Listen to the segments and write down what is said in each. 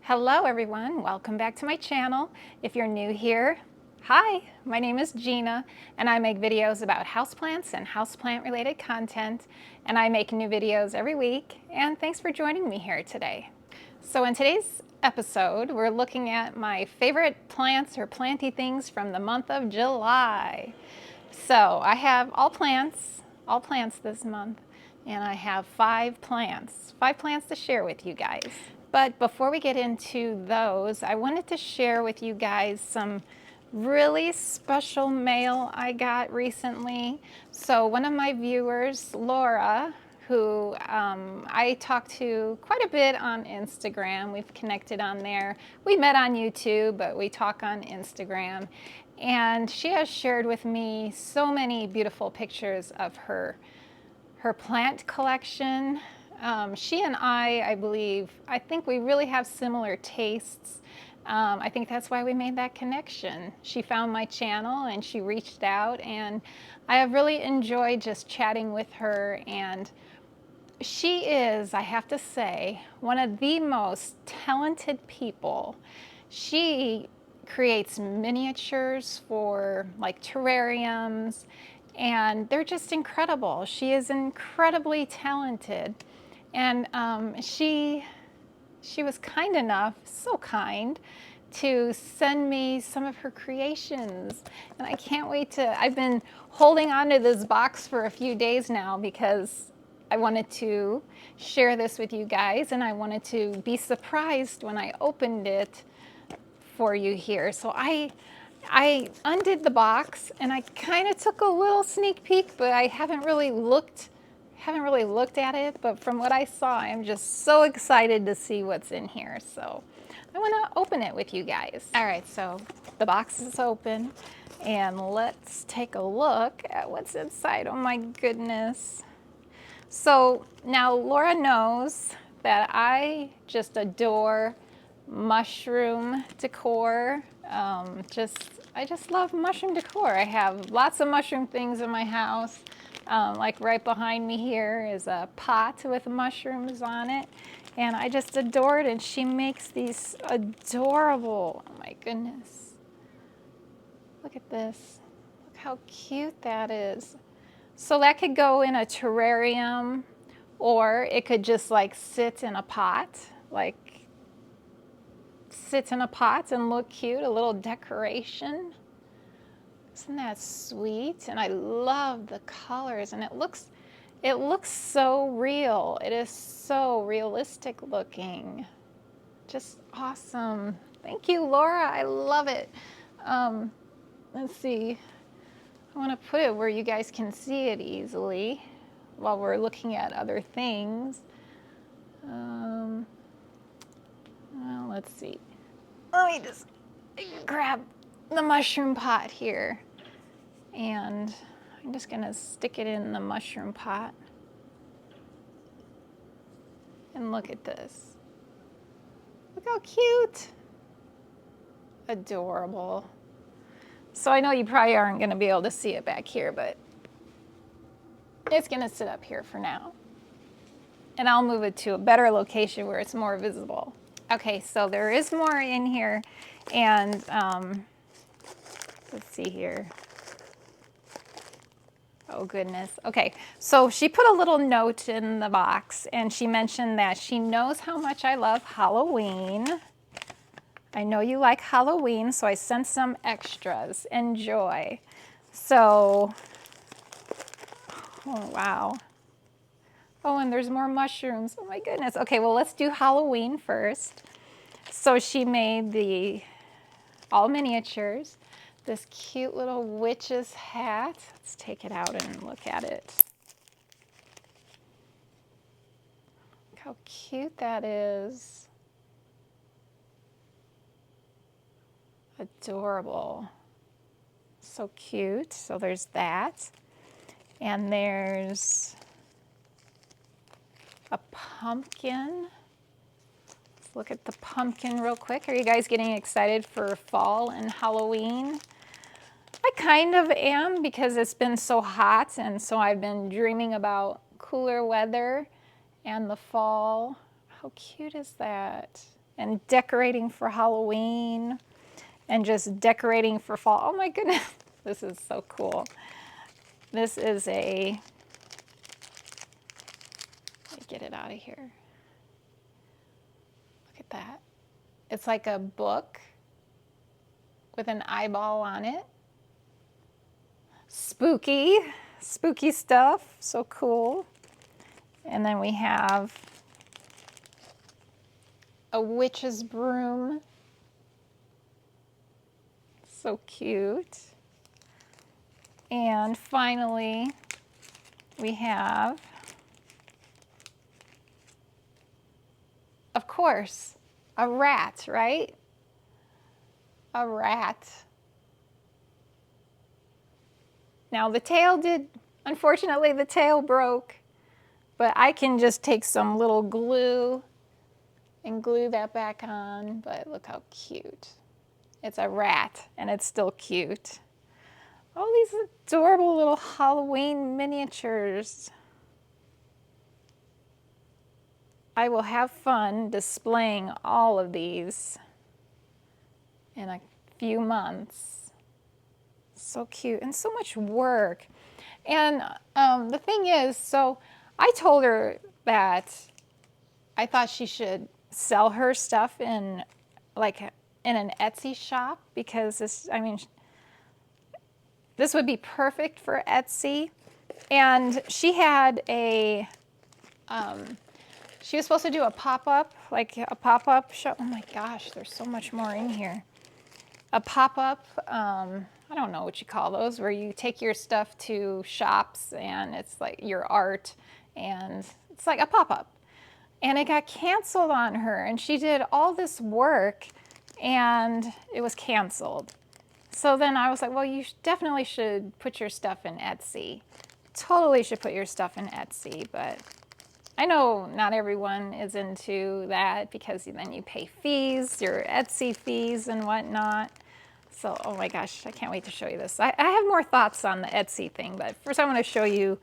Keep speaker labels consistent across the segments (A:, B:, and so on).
A: Hello everyone, welcome back to my channel. If you're new here, hi, my name is Gina and I make videos about houseplants and houseplant related content, and I make new videos every week, and thanks for joining me here today. So in today's episode, we're looking at my favorite plants or planty things from the month of July. So I have all plants this month, and I have five plants to share with you guys. But before we get into those, I wanted to share with you guys some really special mail I got recently. So one of my viewers, Laura, who I talked to quite a bit on Instagram. We've connected on there. We met on YouTube, but we talk on Instagram. And she has shared with me so many beautiful pictures of her plant collection. She and I think we really have similar tastes. I think that's why we made that connection. She found my channel and she reached out, and I have really enjoyed just chatting with her. And she is, I have to say, one of the most talented people. She creates miniatures for like terrariums, and they're just incredible. She is incredibly talented, and she was kind enough, so kind, to send me some of her creations, and I can't wait to. I've been holding on to this box for a few days now because I wanted to share this with you guys, and I wanted to be surprised when I opened it for you here. So I undid the box and I kind of took a little sneak peek, but I haven't really looked at it. But from what I saw, I'm just so excited to see what's in here. So I want to open it with you guys. All right, so the box is open, and let's take a look at what's inside. Oh my goodness. So now Laura knows that I just adore mushroom decor. I just love mushroom decor. I have lots of mushroom things in my house. Like right behind me here is a pot with mushrooms on it, and I just adore it. And she makes these adorable, oh my goodness. Look at this. Look how cute that is. So that could go in a terrarium, or it could just like sit in a pot, and look cute, a little decoration. Isn't that sweet? And I love the colors, and it looks so real. It is so realistic looking. Just awesome. Thank you, Laura. I love it. Let's see. I want to put it where you guys can see it easily while we're looking at other things. Well, let's see. Let me just grab the mushroom pot here, and I'm just going to stick it in the mushroom pot. And look at this. Look how cute. Adorable. So I know you probably aren't going to be able to see it back here, but it's going to sit up here for now. And I'll move it to a better location where it's more visible. Okay, so there is more in here, and let's see here. Oh goodness. Okay, so she put a little note in the box, and she mentioned that she knows how much I love Halloween. I know you like Halloween, so I sent some extras. Enjoy. So, oh wow. Oh, and there's more mushrooms. Oh my goodness. Okay, well, let's do Halloween first. So she made the all miniatures, this cute little witch's hat. Let's take it out and look at it. Look how cute that is. Adorable. So cute. So there's that. And there's a pumpkin. Let's look at the pumpkin real quick. Are you guys getting excited for fall and Halloween? I kind of am, because it's been so hot, and so I've been dreaming about cooler weather and the fall. How cute is that? and decorating for Halloween and just decorating for fall. Oh my goodness, this is so cool. This is a, let me get it out of here. Look at that. It's like a book with an eyeball on it. Spooky, spooky stuff, so cool. And then we have a witch's broom. So cute. And finally, we have, of course, a rat, right? A rat. Now the tail unfortunately the tail broke, but I can just take some little glue and glue that back on, but look how cute. It's a rat and it's still cute. Oh, these adorable little Halloween miniatures. I will have fun displaying all of these in a few months. So cute and so much work. And the thing is, so I told her that I thought she should sell her stuff in an Etsy shop, because this, I mean, this would be perfect for Etsy. And she had a, she was supposed to do a pop-up, like a pop-up show. Oh my gosh, there's so much more in here. A pop-up, I don't know what you call those, where you take your stuff to shops and it's like your art, and it's like a pop-up. And it got canceled on her, and she did all this work and it was canceled. So then I was like, well, you definitely should put your stuff in Etsy. Totally should put your stuff in Etsy, but I know not everyone is into that, because then you pay fees, your Etsy fees and whatnot. So, oh my gosh, I can't wait to show you this. I have more thoughts on the Etsy thing, but first I want to show you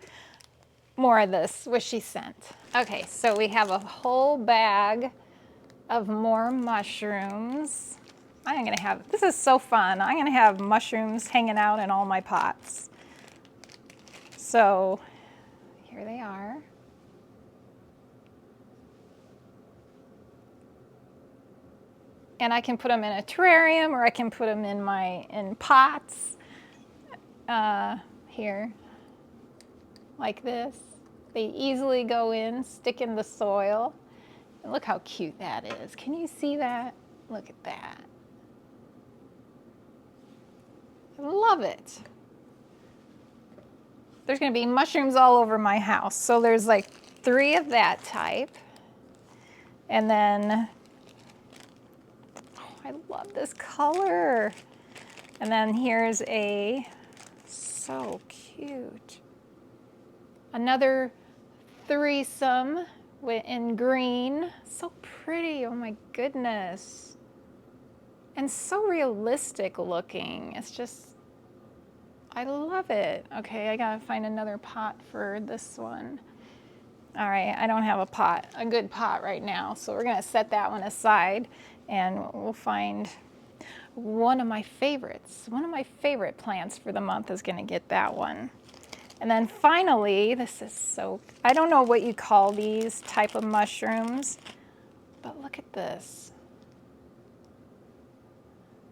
A: more of this, what she sent. Okay, so we have a whole bag of more mushrooms. I'm gonna have, this is so fun. I'm gonna have mushrooms hanging out in all my pots. So here they are. And I can put them in a terrarium, or I can put them in pots here, like this. They easily go in, stick in the soil. And look how cute that is. Can you see that? Look at that. I love it. There's gonna be mushrooms all over my house. So there's like 3 of that type. And then, oh, I love this color. And then here's a, so cute, another threesome in green. So pretty, oh my goodness. And so realistic looking. It's just, I love it. Okay, I gotta find another pot for this one. All right, I don't have a good pot right now, so we're gonna set that one aside, and we'll find one of my favorites. One of my favorite plants for the month is gonna get that one. And then finally, this is so, I don't know what you call these type of mushrooms, but look at this.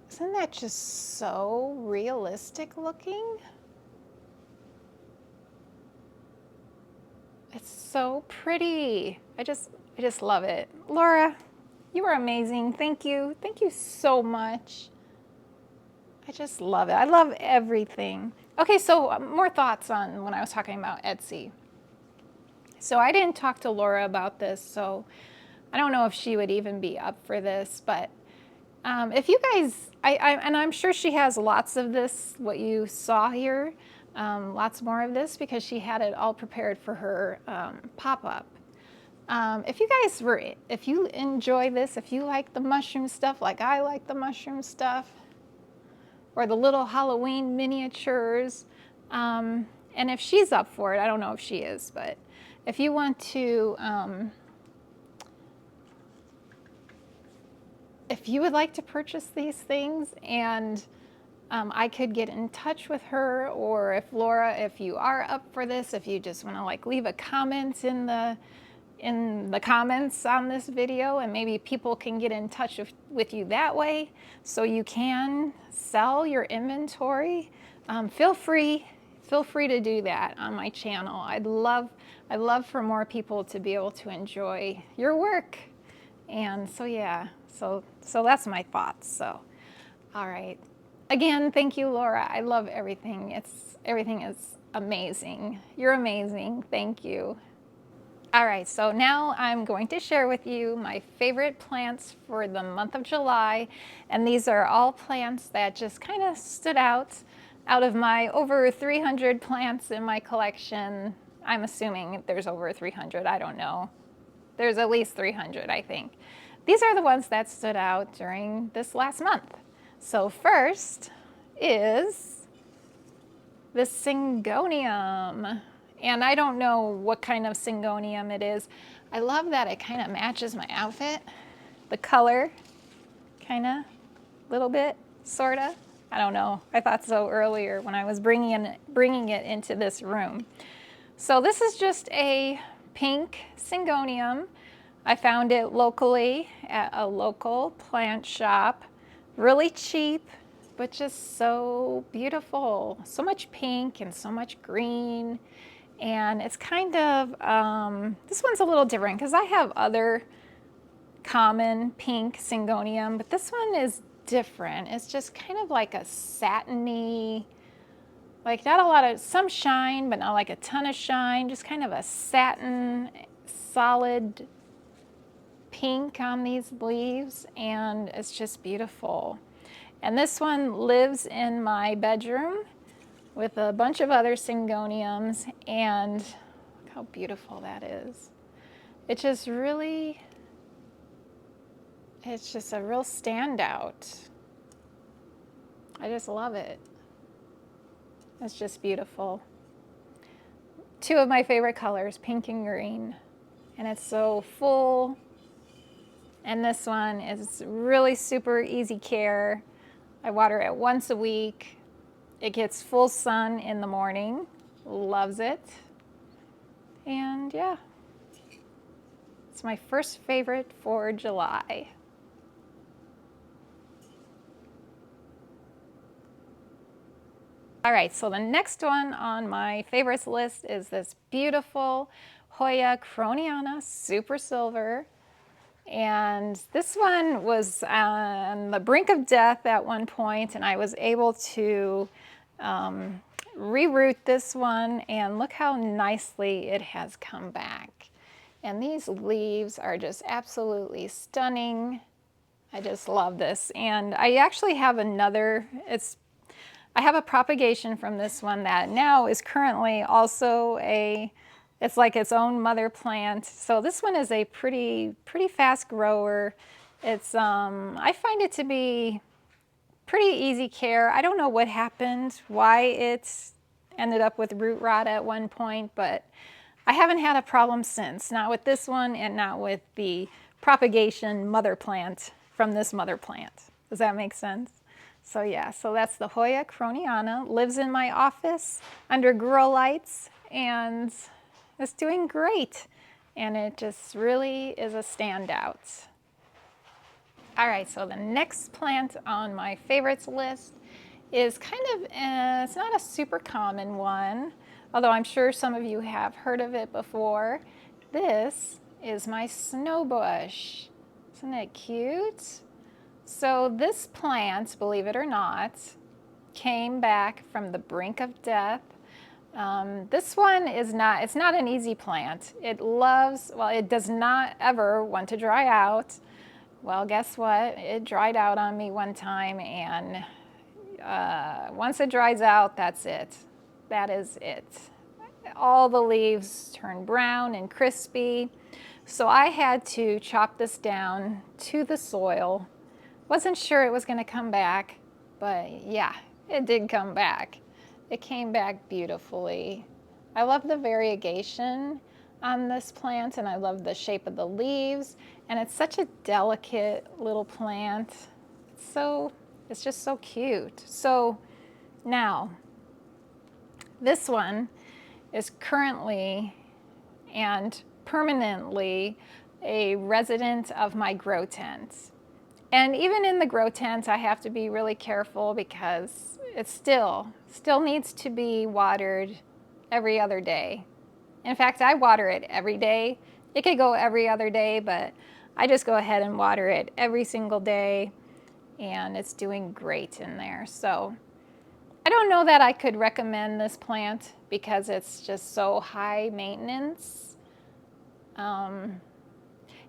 A: Isn't that just so realistic looking? It's so pretty. I just love it. Laura, you are amazing. Thank you. Thank you so much. I just love it. I love everything. Okay, so more thoughts on when I was talking about Etsy. So I didn't talk to Laura about this, so I don't know if she would even be up for this, but if you guys, and I'm sure she has lots of this, what you saw here, lots more of this, because she had it all prepared for her pop-up. If you enjoy this, if you like the mushroom stuff like I like the mushroom stuff, or the little Halloween miniatures, and if she's up for it, I don't know if she is, but if you want to you would like to purchase these things and I could get in touch with her, or if Laura, if you are up for this, if you just want to like leave a comment in the comments on this video, and maybe people can get in touch with you that way so you can sell your inventory. Feel free to do that on my channel. I'd love for more people to be able to enjoy your work. And so yeah, so that's my thoughts. So all right. Again, thank you, Laura. I love everything. Everything is amazing. You're amazing. Thank you. All right, so now I'm going to share with you my favorite plants for the month of July. And these are all plants that just kind of stood out of my over 300 plants in my collection. I'm assuming there's over 300, I don't know. There's at least 300, I think. These are the ones that stood out during this last month. So first is the Syngonium. And I don't know what kind of Syngonium it is. I love that it kind of matches my outfit. The color, kind of, little bit, sort of. I don't know. I thought so earlier when I was bringing it into this room. So this is just a pink Syngonium. I found it locally at a local plant shop. Really cheap, but just so beautiful. So much pink and so much green. And it's kind of, this one's a little different because I have other common pink Syngonium, but this one is different. It's just kind of like a satiny, like not a lot of, some shine, but not like a ton of shine, just kind of a satin, solid pink on these leaves, and it's just beautiful. And this one lives in my bedroom with a bunch of other Syngoniums, and look how beautiful that is. It just really, it's just a real standout. I just love it. It's just beautiful. Two of my favorite colors, pink and green, and it's so full. And this one is really super easy care. I water it once a week. It gets full sun in the morning. Loves it. And yeah, it's my first favorite for July. All right, so the next one on my favorites list is this beautiful Hoya Croniana Super Silver. And this one was on the brink of death at one point, and I was able to reroot this one, and look how nicely it has come back. And these leaves are just absolutely stunning. I just love this. And I actually have another, I have a propagation from this one that now is currently also it's like its own mother plant. So this one is a pretty fast grower. It's, I find it to be pretty easy care. I don't know what happened, why it ended up with root rot at one point, but I haven't had a problem since. Not with this one and not with the propagation mother plant from this mother plant. Does that make sense? So yeah, so that's the Hoya Croniana. Lives in my office under grow lights, and it's doing great, and it just really is a standout. All right, so the next plant on my favorites list is kind of, it's not a super common one, although I'm sure some of you have heard of it before. This is my snowbush. Isn't it cute? So this plant, believe it or not, came back from the brink of death. This one is not, it's not an easy plant. It loves, well, it does not ever want to dry out. Well, guess what? It dried out on me one time, and once it dries out, that's it. That is it. All the leaves turn brown and crispy. So I had to chop this down to the soil. Wasn't sure it was going to come back, but yeah, it did come back. It came back beautifully. I love the variegation on this plant, and I love the shape of the leaves, And it's such a delicate little plant. It's just so cute. So now, this one is currently and permanently a resident of my grow tent. And even in the grow tent, I have to be really careful because it still needs to be watered every other day. In fact, I water it every day. It could go every other day, but I just go ahead and water it every single day, and it's doing great in there. So I don't know that I could recommend this plant because it's just so high maintenance.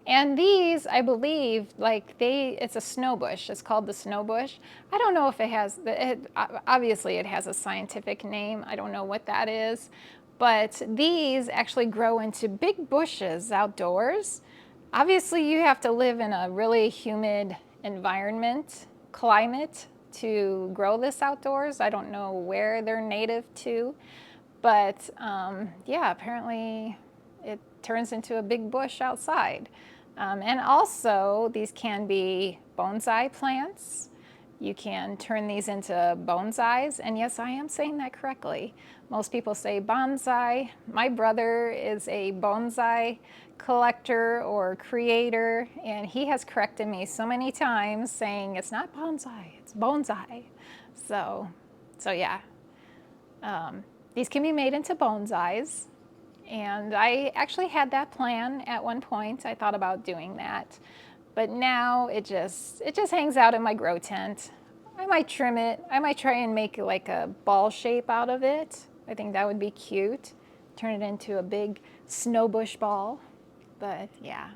A: And these, I believe, like it's a snow bush. It's called the snow bush. I don't know if it has, obviously it has a scientific name. I don't know what that is. But these actually grow into big bushes outdoors. Obviously, you have to live in a really humid environment, climate, to grow this outdoors. I don't know where they're native to, but yeah, apparently it turns into a big bush outside. And also, these can be bonsai plants. You can turn these into bonsais, and yes, I am saying that correctly. Most people say bonsai. My brother is a bonsai collector or creator, and he has corrected me so many times saying it's not bonsai, it's bonsai. So yeah, these can be made into bonsais. And I actually had that plan at one point. I thought about doing that. But now it just hangs out in my grow tent. I might trim it. I might try and make like a ball shape out of it. I think that would be cute. Turn it into a big snow bush ball. But yeah.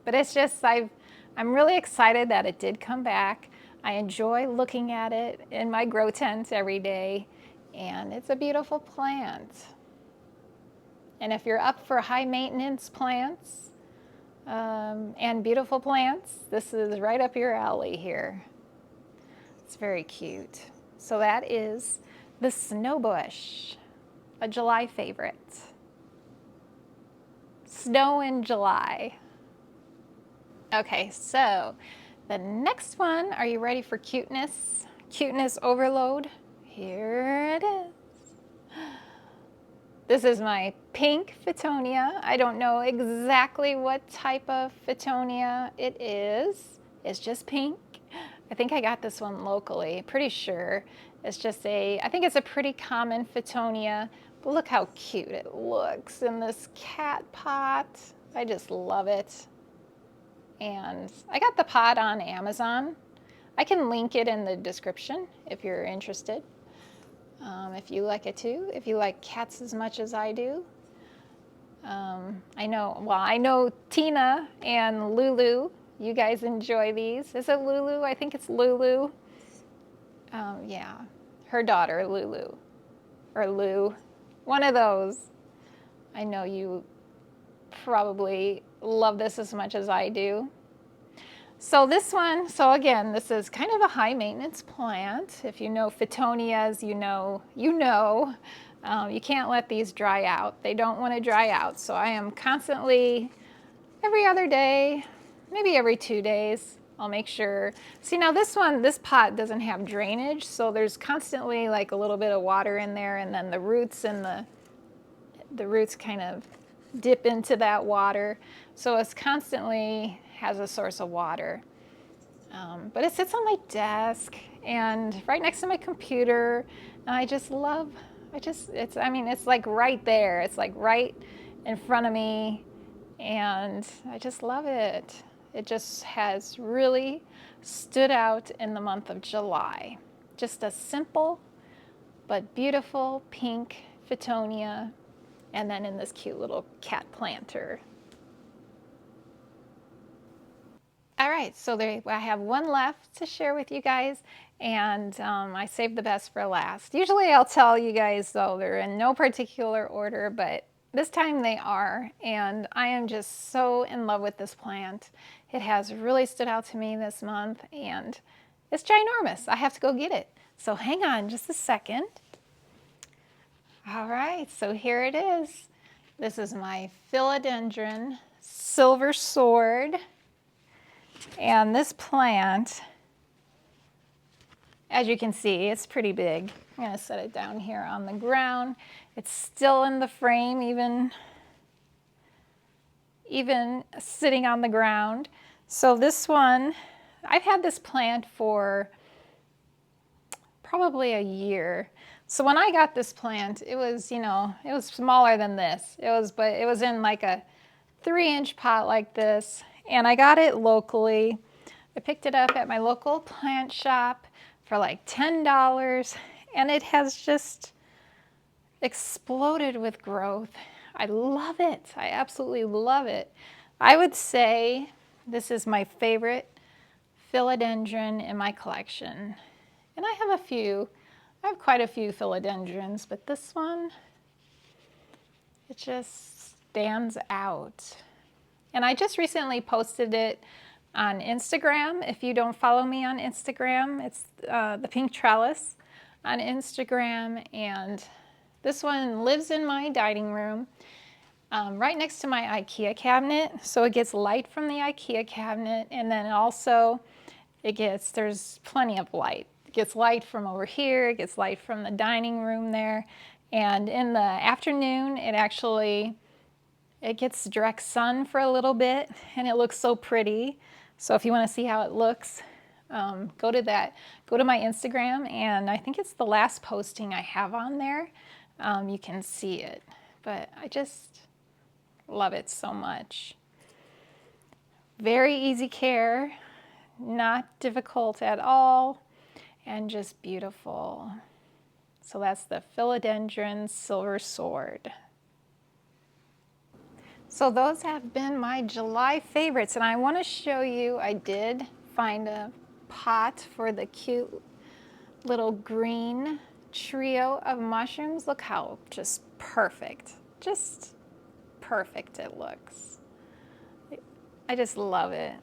A: But it's just, I'm really excited that it did come back. I enjoy looking at it in my grow tent every day. And it's a beautiful plant. And if you're up for high maintenance plants and beautiful plants, this is right up your alley here. It's very cute. So that is the snow bush, a July favorite. Snow in July. Okay, so the next one, are you ready for cuteness? Cuteness overload? Here it is. This is my pink Fittonia. I don't know exactly what type of Fittonia it is. It's just pink. I think I got this one locally, pretty sure. It's just I think it's a pretty common Fittonia, but look how cute it looks in this cat pot. I just love it. And I got the pot on Amazon. I can link it in the description if you're interested. If you like it too, if you like cats as much as I do. I know Tina and Lulu, you guys enjoy these. Is it Lulu? I think it's Lulu. Yeah, her daughter, Lulu, or Lou, one of those. I know you probably love this as much as I do. So this one, so again, this is kind of a high maintenance plant. If you know Fittonias, you know. You can't let these dry out. They don't want to dry out. So I am constantly, every other day, maybe every 2 days, I'll make sure. See, now this pot doesn't have drainage, so there's constantly like a little bit of water in there, and then the roots and the roots kind of dip into that water. So it's constantly has a source of water. But it sits on my desk and right next to my computer. And I just love, it's like right there. It's like right in front of me. And I just love it. It just has really stood out in the month of July. Just a simple but beautiful pink Fittonia. And then in this cute little cat planter. All right, so I have one left to share with you guys, and I saved the best for last. Usually I'll tell you guys, though, they're in no particular order, but this time they are, and I am just so in love with this plant. It has really stood out to me this month, and it's ginormous. I have to go get it. So hang on just a second. All right, so here it is. This is my Philodendron silver sword. And this plant, as you can see, it's pretty big. I'm going to set it down here on the ground. It's still in the frame, even sitting on the ground. So this one, I've had this plant for probably a year. So when I got this plant, it was, you know, it was smaller than this. But it was in like a 3-inch pot like this. And I got it locally. I picked it up at my local plant shop for like $10. And it has just exploded with growth. I love it. I absolutely love it. I would say this is my favorite philodendron in my collection. And I have quite a few philodendrons, but this one, it just stands out. And I just recently posted it on Instagram. If you don't follow me on Instagram, it's the Pink Trellis on Instagram. And this one lives in my dining room, right next to my IKEA cabinet. So it gets light from the IKEA cabinet, and then also there's plenty of light. It gets light from over here, it gets light from the dining room there. And in the afternoon, it gets direct sun for a little bit, and it looks so pretty. So if you want to see how it looks, go to my Instagram, and I think it's the last posting I have on there. You can see it, but I just love it so much. Very easy care, not difficult at all, and just beautiful. So that's the Philodendron Silver Sword. So those have been my July favorites, and I want to show you, I did find a pot for the cute little green trio of mushrooms. Look how just perfect it looks. I just love it.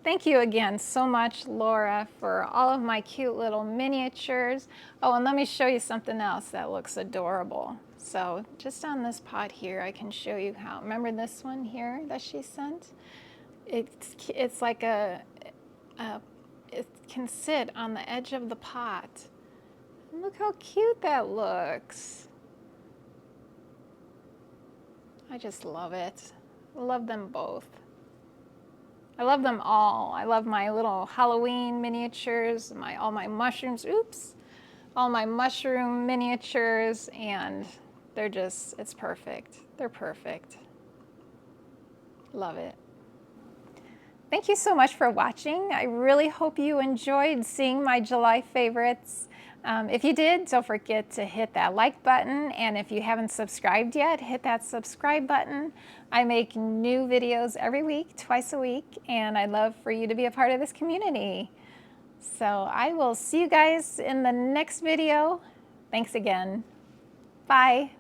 A: Thank you again so much, Laura, for all of my cute little miniatures. Oh, and let me show you something else that looks adorable. So just on this pot here, I can show you how, remember this one here that she sent? It's like it can sit on the edge of the pot. And look how cute that looks. I just love it. I love them both. I love them all. I love my little Halloween miniatures, all my mushrooms, all my mushroom miniatures, and it's perfect. They're perfect. Love it. Thank you so much for watching. I really hope you enjoyed seeing my July favorites. If you did, don't forget to hit that like button, and if you haven't subscribed yet, hit that subscribe button. I make new videos every week, twice a week, and I'd love for you to be a part of this community. So I will see you guys in the next video. Thanks again. Bye.